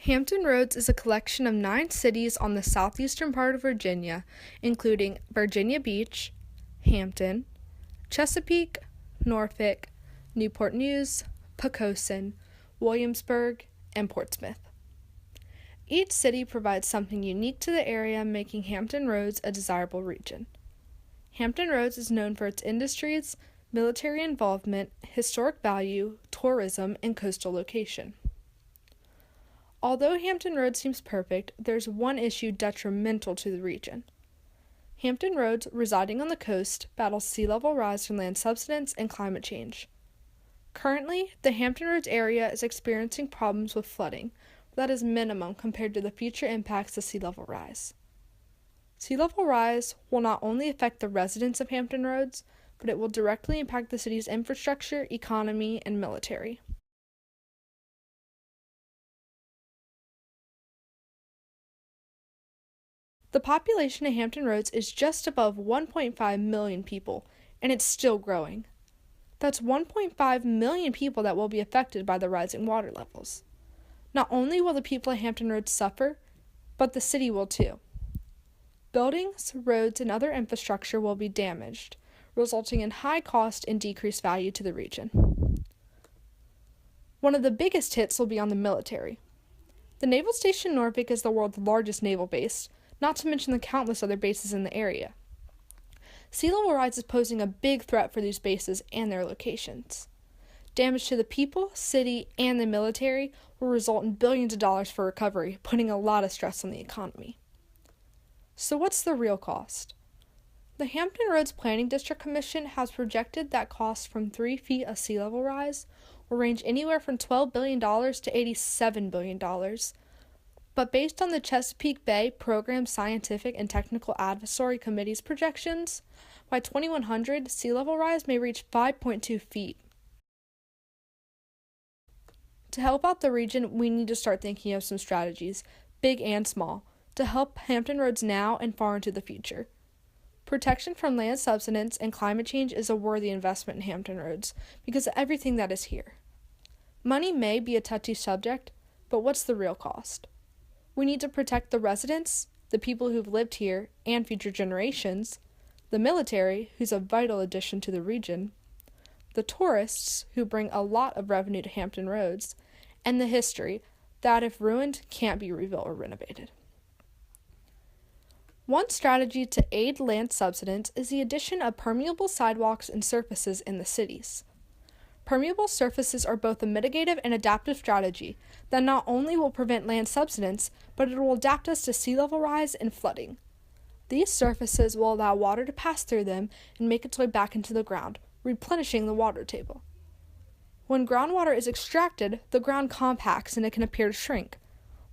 Hampton Roads is a collection of 9 cities on the southeastern part of Virginia, including Virginia Beach, Hampton, Chesapeake, Norfolk, Newport News, Poquoson, Williamsburg, and Portsmouth. Each city provides something unique to the area, making Hampton Roads a desirable region. Hampton Roads is known for its industries, military involvement, historic value, tourism, and coastal location. Although Hampton Roads seems perfect, there's one issue detrimental to the region. Hampton Roads, residing on the coast, battles sea level rise from land subsidence and climate change. Currently, the Hampton Roads area is experiencing problems with flooding, but that is minimum compared to the future impacts of sea level rise. Sea level rise will not only affect the residents of Hampton Roads, but it will directly impact the city's infrastructure, economy, and military. The population of Hampton Roads is just above 1.5 million people, and it's still growing. That's 1.5 million people that will be affected by the rising water levels. Not only will the people of Hampton Roads suffer, but the city will too. Buildings, roads, and other infrastructure will be damaged, resulting in high cost and decreased value to the region. One of the biggest hits will be on the military. The Naval Station Norfolk is the world's largest naval base, not to mention the countless other bases in the area. Sea level rise is posing a big threat for these bases and their locations. Damage to the people, city, and the military will result in billions of dollars for recovery, putting a lot of stress on the economy. So what's the real cost? The Hampton Roads Planning District Commission has projected that costs from 3 feet of sea level rise will range anywhere from $12 billion to $87 billion. But based on the Chesapeake Bay Program Scientific and Technical Advisory Committee's projections, by 2100, sea level rise may reach 5.2 feet. To help out the region, we need to start thinking of some strategies, big and small, to help Hampton Roads now and far into the future. Protection from land subsidence and climate change is a worthy investment in Hampton Roads because of everything that is here. Money may be a touchy subject, but what's the real cost? We need to protect the residents, the people who've lived here, and future generations, the military, who's a vital addition to the region, the tourists, who bring a lot of revenue to Hampton Roads, and the history that, if ruined, can't be rebuilt or renovated. One strategy to aid land subsidence is the addition of permeable sidewalks and surfaces in the cities. Permeable surfaces are both a mitigative and adaptive strategy that not only will prevent land subsidence, but it will adapt us to sea level rise and flooding. These surfaces will allow water to pass through them and make its way back into the ground, replenishing the water table. When groundwater is extracted, the ground compacts and it can appear to shrink,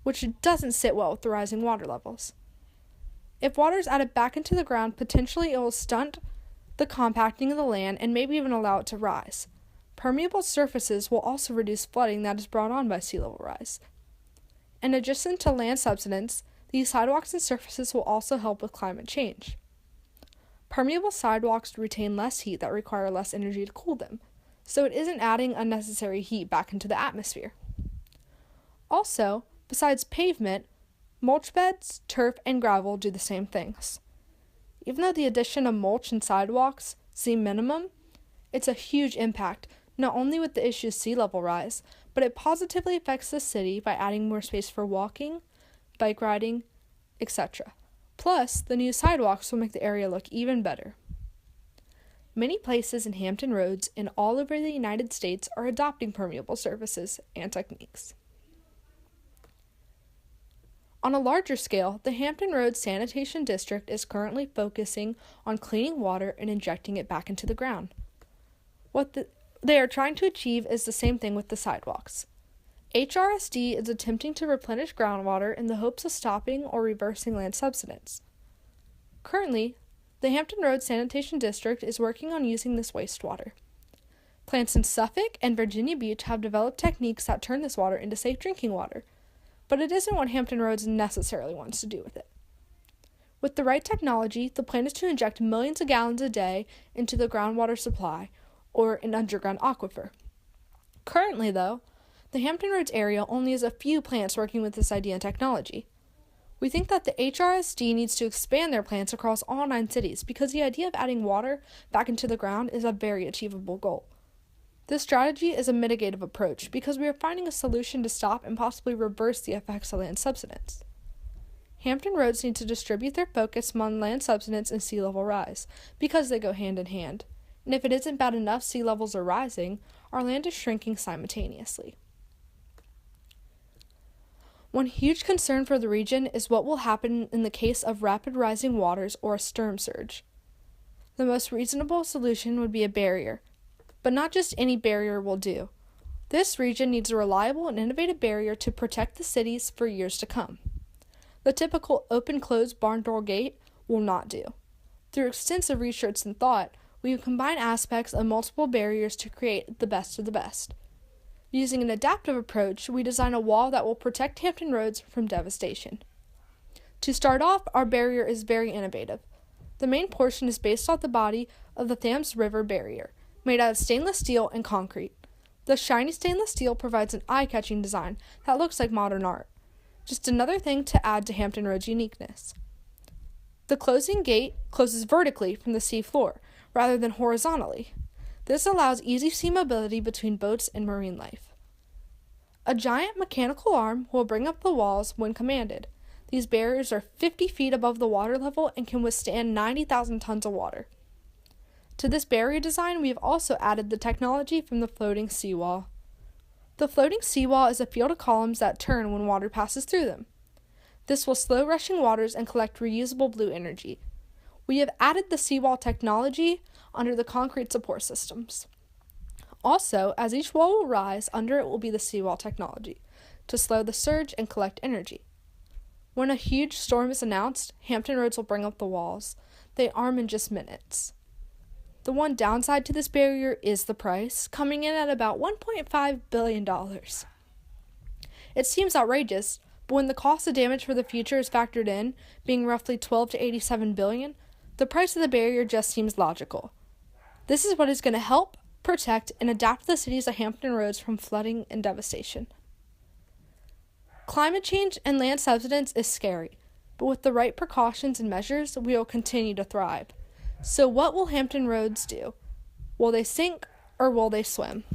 which doesn't sit well with the rising water levels. If water is added back into the ground, potentially it will stunt the compacting of the land and maybe even allow it to rise. Permeable surfaces will also reduce flooding that is brought on by sea level rise. In addition to land subsidence, these sidewalks and surfaces will also help with climate change. Permeable sidewalks retain less heat that require less energy to cool them, so it isn't adding unnecessary heat back into the atmosphere. Also, besides pavement, mulch beds, turf, and gravel do the same things. Even though the addition of mulch and sidewalks seem minimum, it's a huge impact, not only with the issue of sea level rise, but it positively affects the city by adding more space for walking, bike riding, etc. Plus, the new sidewalks will make the area look even better. Many places in Hampton Roads and all over the United States are adopting permeable surfaces and techniques. On a larger scale, the Hampton Roads Sanitation District is currently focusing on cleaning water and injecting it back into the ground. What they are trying to achieve is the same thing with the sidewalks. HRSD is attempting to replenish groundwater in the hopes of stopping or reversing land subsidence. Currently, the Hampton Roads Sanitation District is working on using this wastewater. Plants in Suffolk and Virginia Beach have developed techniques that turn this water into safe drinking water, but it isn't what Hampton Roads necessarily wants to do with it. With the right technology, the plan is to inject millions of gallons a day into the groundwater supply, or an underground aquifer. Currently, though, The Hampton Roads area only has a few plants working with this idea and technology. We think that the HRSD needs to expand their plants across all 9 cities because the idea of adding water back into the ground is a very achievable goal. This strategy is a mitigative approach because we are finding a solution to stop and possibly reverse the effects of land subsidence. Hampton Roads need to distribute their focus among land subsidence and sea level rise because they go hand in hand. And if it isn't bad enough sea levels are rising, our land is shrinking simultaneously. One huge concern for the region is what will happen in the case of rapid rising waters or a storm surge. The most reasonable solution would be a barrier, but not just any barrier will do. This region needs a reliable and innovative barrier to protect the cities for years to come. The typical open-closed barn door gate will not do. Through extensive research and thought, we have combined aspects of multiple barriers to create the best of the best. Using an adaptive approach, we design a wall that will protect Hampton Roads from devastation. To start off, our barrier is very innovative. The main portion is based off the body of the Thames River barrier, made out of stainless steel and concrete. The shiny stainless steel provides an eye-catching design that looks like modern art. Just another thing to add to Hampton Roads' uniqueness. The closing gate closes vertically from the sea floor, rather than horizontally. This allows easy sea mobility between boats and marine life. A giant mechanical arm will bring up the walls when commanded. These barriers are 50 feet above the water level and can withstand 90,000 tons of water. To this barrier design, we have also added the technology from the floating seawall. The floating seawall is a field of columns that turn when water passes through them. This will slow rushing waters and collect reusable blue energy. We have added the seawall technology under the concrete support systems. Also, as each wall will rise, under it will be the seawall technology to slow the surge and collect energy. When a huge storm is announced, Hampton Roads will bring up the walls. They arm in just minutes. The one downside to this barrier is the price, coming in at about $1.5 billion. It seems outrageous, but when the cost of damage for the future is factored in, being roughly $12 to $87 billion, the price of the barrier just seems logical. This is what is going to help, protect, and adapt the cities of Hampton Roads from flooding and devastation. Climate change and land subsidence is scary, but with the right precautions and measures, we will continue to thrive. So what will Hampton Roads do? Will they sink or will they swim?